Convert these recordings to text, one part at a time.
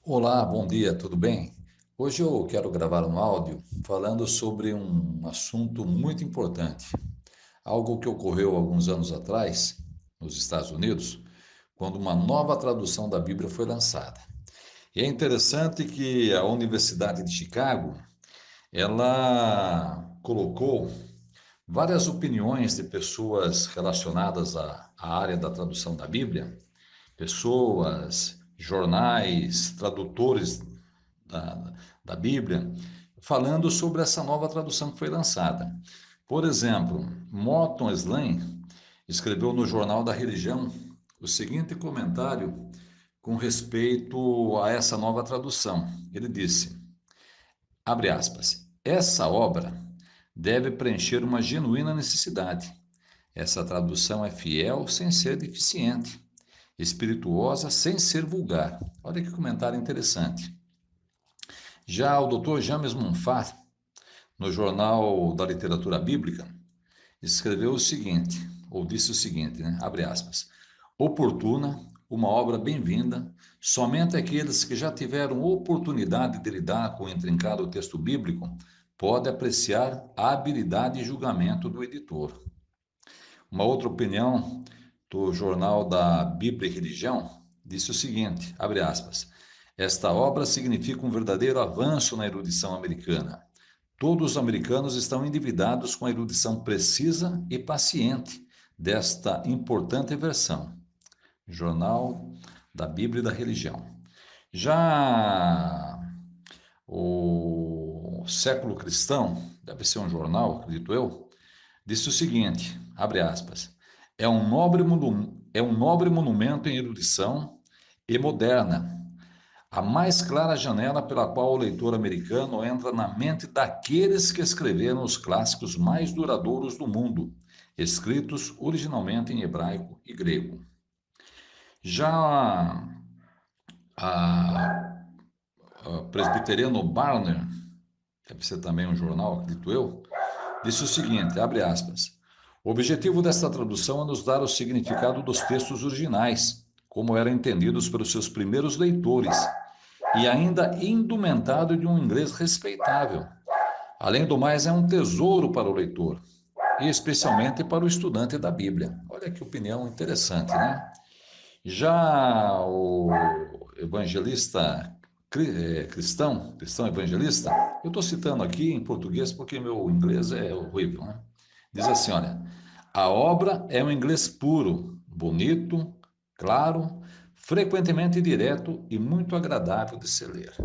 Olá, bom dia, tudo bem? Hoje eu quero gravar um áudio falando sobre um assunto muito importante, algo que ocorreu alguns anos atrás, nos Estados Unidos, quando uma nova tradução da Bíblia foi lançada. E é interessante que a Universidade de Chicago, ela colocou várias opiniões de pessoas relacionadas à área da tradução da Bíblia, pessoas, jornais, tradutores da, da Bíblia, falando sobre essa nova tradução que foi lançada. Por exemplo, Morton Slang escreveu no Jornal da Religião o seguinte comentário com respeito a essa nova tradução. Ele disse, abre aspas, essa obra deve preencher uma genuína necessidade. Essa tradução é fiel sem ser deficiente, espirituosa sem ser vulgar. Olha que comentário interessante. Já o Dr. James Monfort, no Jornal da Literatura Bíblica, escreveu o seguinte, ou disse o seguinte, né? Abre aspas. Oportuna, uma obra bem-vinda, somente aqueles que já tiveram oportunidade de lidar com o intrincado texto bíblico podem apreciar a habilidade e julgamento do editor. Uma outra opinião do Jornal da Bíblia e Religião disse o seguinte, abre aspas, esta obra significa um verdadeiro avanço na erudição americana. Todos os americanos estão endividados com a erudição precisa e paciente desta importante versão. Jornal da Bíblia e da Religião. Já o Século Cristão, deve ser um jornal, acredito eu, disse o seguinte, abre aspas, é um nobre monumento em erudição e moderna, a mais clara janela pela qual o leitor americano entra na mente daqueles que escreveram os clássicos mais duradouros do mundo, escritos originalmente em hebraico e grego. Já a, a presbiteriano Barner, deve ser também um jornal, acredito eu, disse o seguinte, abre aspas, o objetivo desta tradução é nos dar o significado dos textos originais, como eram entendidos pelos seus primeiros leitores, e ainda indumentado de um inglês respeitável. Além do mais, é um tesouro para o leitor, e especialmente para o estudante da Bíblia. Olha que opinião interessante, né? Já o evangelista cristão evangelista, eu estou citando aqui em português porque meu inglês é horrível, né? Diz assim, olha, a obra é um inglês puro, bonito, claro, frequentemente direto e muito agradável de se ler.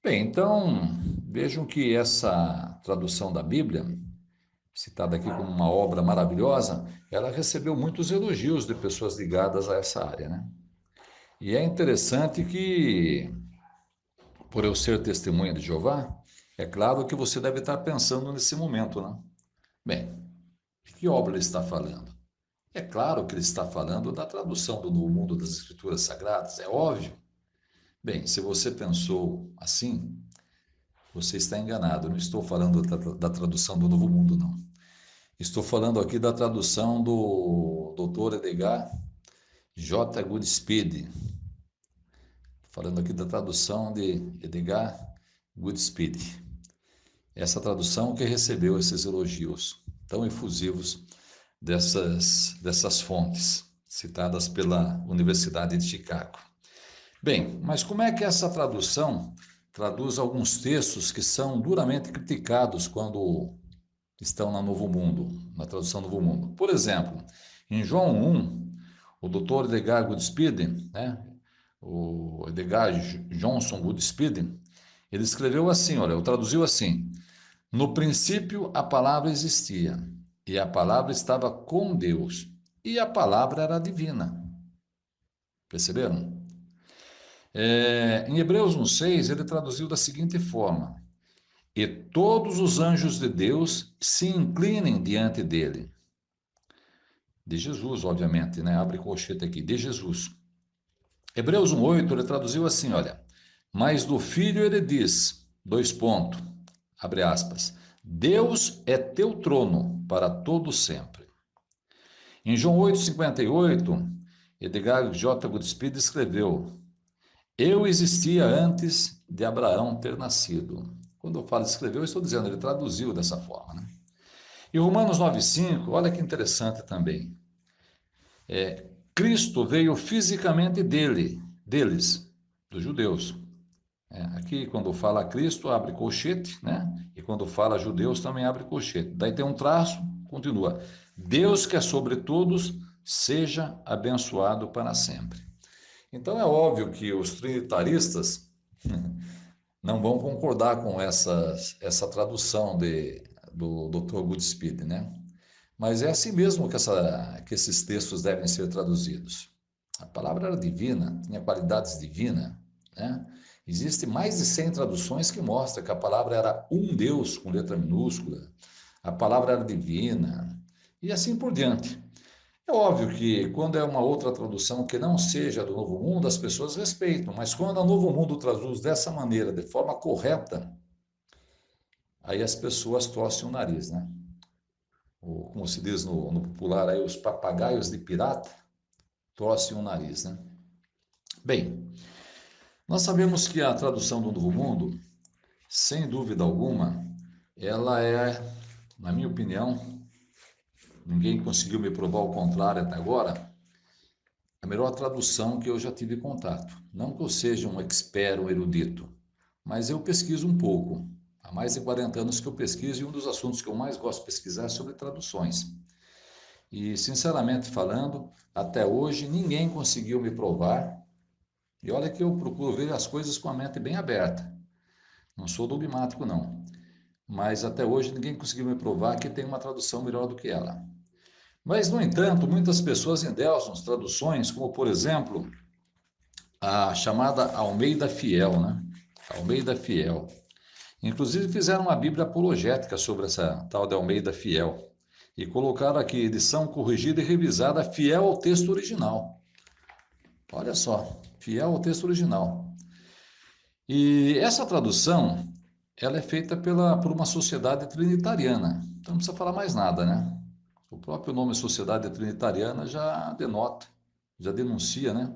Bem, então vejam que essa tradução da Bíblia, citada aqui como uma obra maravilhosa, ela recebeu muitos elogios de pessoas ligadas a essa área, né? E é interessante que, por eu ser testemunha de Jeová, é claro que você deve estar pensando nesse momento, né? Bem, de que obra ele está falando? É claro que ele está falando da tradução do Novo Mundo das Escrituras Sagradas, é óbvio. Bem, se você pensou assim, você está enganado. Eu não estou falando da tradução do Novo Mundo, não. Estou falando aqui da tradução do Dr. Edgar J. Goodspeed. Falando aqui da tradução de Edgar Goodspeed. Essa tradução que recebeu esses elogios tão efusivos dessas fontes citadas pela Universidade de Chicago. Bem, mas como é que essa tradução traduz alguns textos que são duramente criticados quando estão na Novo Mundo, na tradução Novo Mundo? Por exemplo, em João 1, o Dr. Edgar Goodspeed, né, o Edgar Johnson Goodspeed, ele escreveu assim, olha, eu traduziu assim: no princípio a palavra existia, e a palavra estava com Deus, e a palavra era divina. Perceberam? Em Hebreus 1,6, ele traduziu da seguinte forma: e todos os anjos de Deus se inclinem diante dele. De Jesus, obviamente, né? Abre colchete aqui, de Jesus. Hebreus 1,8, ele traduziu assim, olha, mas do Filho ele diz, dois pontos, abre aspas, Deus é teu trono para todo sempre. Em João 8,58, Edgar J. Goodspeed escreveu, Eu existia antes de Abraão ter nascido. Quando eu falo escreveu, eu estou dizendo, ele traduziu dessa forma, né? E Romanos 9,5, olha que interessante também. Cristo veio fisicamente deles, dos judeus. Aqui, quando fala Cristo, abre colchete, né? E quando fala judeus, também abre colchete. Daí tem um traço, continua. Deus que é sobre todos, seja abençoado para sempre. Então é óbvio que os trinitaristas não vão concordar com essa tradução do Dr. Goodspeed, né? Mas é assim mesmo que esses textos devem ser traduzidos. A palavra era divina, tinha qualidades divinas, né? Existem mais de 100 traduções que mostram que a palavra era um Deus com letra minúscula, a palavra era divina, e assim por diante. É óbvio que quando é uma outra tradução que não seja do Novo Mundo, as pessoas respeitam, mas quando o Novo Mundo traduz dessa maneira, de forma correta, aí as pessoas torcem o nariz, né? Como se diz no popular aí, os papagaios de pirata torcem o nariz, né? Bem, nós sabemos que a tradução do Novo Mundo, sem dúvida alguma, ela é, na minha opinião, ninguém conseguiu me provar o contrário até agora, a melhor tradução que eu já tive contato. Não que eu seja um expert, um erudito, mas eu pesquiso um pouco. Há mais de 40 anos que eu pesquiso e um dos assuntos que eu mais gosto de pesquisar é sobre traduções. E, sinceramente falando, até hoje ninguém conseguiu me provar. E olha que eu procuro ver as coisas com a mente bem aberta. Não sou dogmático, não. Mas até hoje ninguém conseguiu me provar que tem uma tradução melhor do que ela. Mas, no entanto, muitas pessoas endeusam as traduções, como, por exemplo, a chamada Almeida Fiel, né? Almeida Fiel. Inclusive fizeram uma Bíblia apologética sobre essa tal de Almeida Fiel. E colocaram aqui, edição corrigida e revisada, fiel ao texto original. Olha só, fiel ao texto original. E essa tradução, ela é feita por uma sociedade trinitariana. Então não precisa falar mais nada, né? O próprio nome Sociedade Trinitariana já denota, já denuncia, né?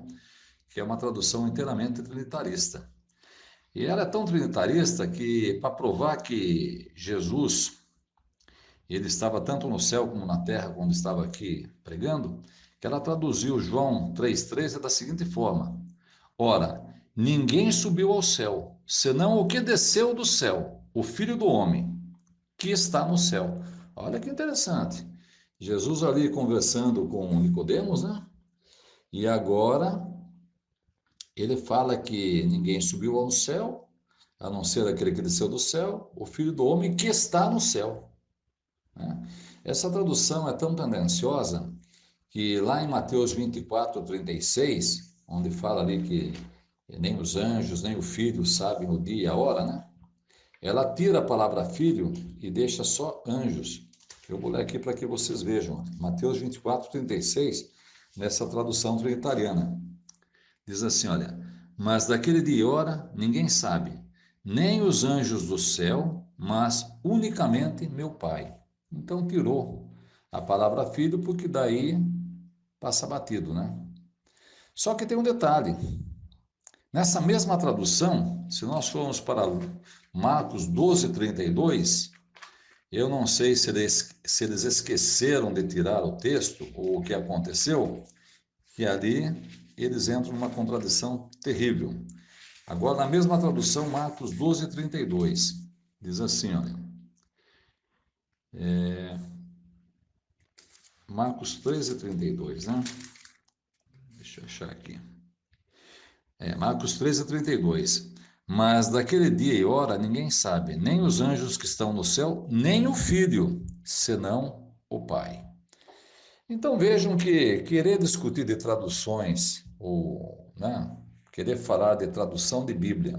Que é uma tradução inteiramente trinitarista. E ela é tão trinitarista que, para provar que Jesus, ele estava tanto no céu como na terra quando estava aqui pregando, que ela traduziu João 3,3 da seguinte forma: Ora, ninguém subiu ao céu, senão o que desceu do céu, o Filho do Homem, que está no céu. Olha que interessante. Jesus ali conversando com Nicodemos, né? E agora ele fala que ninguém subiu ao céu, a não ser aquele que desceu do céu, o Filho do Homem que está no céu, né? Essa tradução é tão tendenciosa que lá em Mateus 24:36, onde fala ali que nem os anjos, nem o filho sabem o dia e a hora, né? Ela tira a palavra filho e deixa só anjos. Eu vou ler aqui para que vocês vejam. Mateus 24:36, nessa tradução trinitariana. Diz assim, olha, mas daquele dia e hora ninguém sabe, nem os anjos do céu, mas unicamente meu Pai. Então tirou a palavra filho, porque daí passa batido, né? Só que tem um detalhe. Nessa mesma tradução, se nós formos para Marcos 12:32, eu não sei se eles esqueceram de tirar o texto ou o que aconteceu, que ali eles entram numa contradição terrível. Agora, na mesma tradução, Marcos 12:32, diz assim, olha, Marcos 13:32, né? Deixa eu achar aqui. Marcos 13:32. Mas daquele dia e hora ninguém sabe, nem os anjos que estão no céu, nem o Filho, senão o Pai. Então vejam que querer discutir de traduções, ou né, querer falar de tradução de Bíblia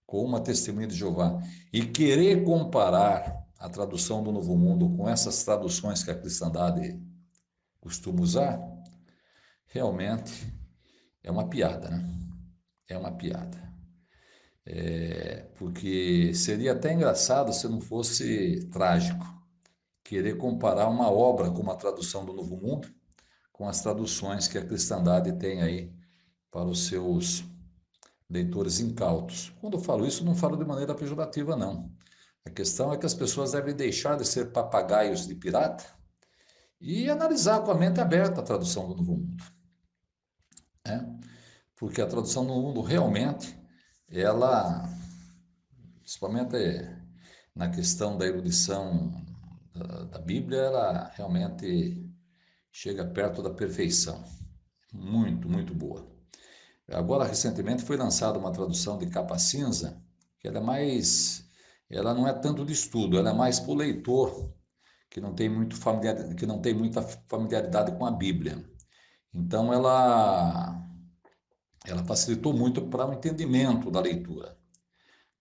com uma testemunha de Jeová e querer comparar a tradução do Novo Mundo com essas traduções que a cristandade costuma usar, realmente é uma piada, né? É uma piada. Porque seria até engraçado se não fosse trágico querer comparar uma obra como a tradução do Novo Mundo com as traduções que a cristandade tem aí para os seus leitores incautos. Quando eu falo isso, não falo de maneira pejorativa, não. A questão é que as pessoas devem deixar de ser papagaios de pirata e analisar com a mente aberta a tradução do Novo Mundo, né? Porque a tradução do Novo Mundo realmente, ela, principalmente na questão da erudição da Bíblia, ela realmente chega perto da perfeição. Muito, muito boa. Agora, recentemente, foi lançada uma tradução de capa cinza, que ela é mais, ela não é tanto de estudo, ela é mais para o leitor, que não tem que não tem muita familiaridade com a Bíblia. Então, ela facilitou muito para o entendimento da leitura.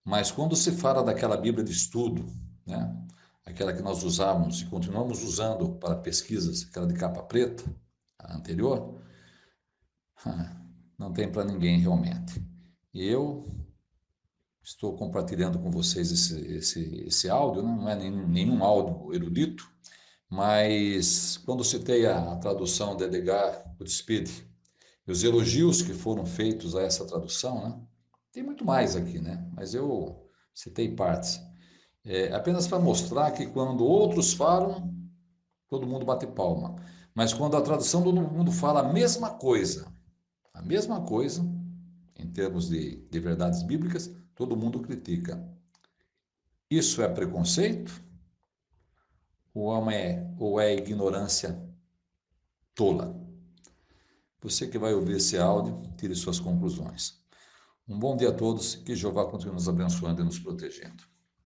Mas quando se fala daquela Bíblia de estudo, né, aquela que nós usávamos e continuamos usando para pesquisas, aquela de capa preta, a anterior, não tem para ninguém realmente. E eu estou compartilhando com vocês esse áudio, né? Não é nenhum áudio erudito, mas quando citei a tradução de Edgar Goodspeed e os elogios que foram feitos a essa tradução, né? Tem muito mais aqui, né? Mas eu citei partes. Apenas para mostrar que quando outros falam, todo mundo bate palma. Mas quando a tradução do Novo Mundo fala a mesma coisa, em termos de verdades bíblicas, todo mundo critica. Isso é preconceito ou é ignorância tola? Você que vai ouvir esse áudio, tire suas conclusões. Um bom dia a todos, que Jeová continue nos abençoando e nos protegendo.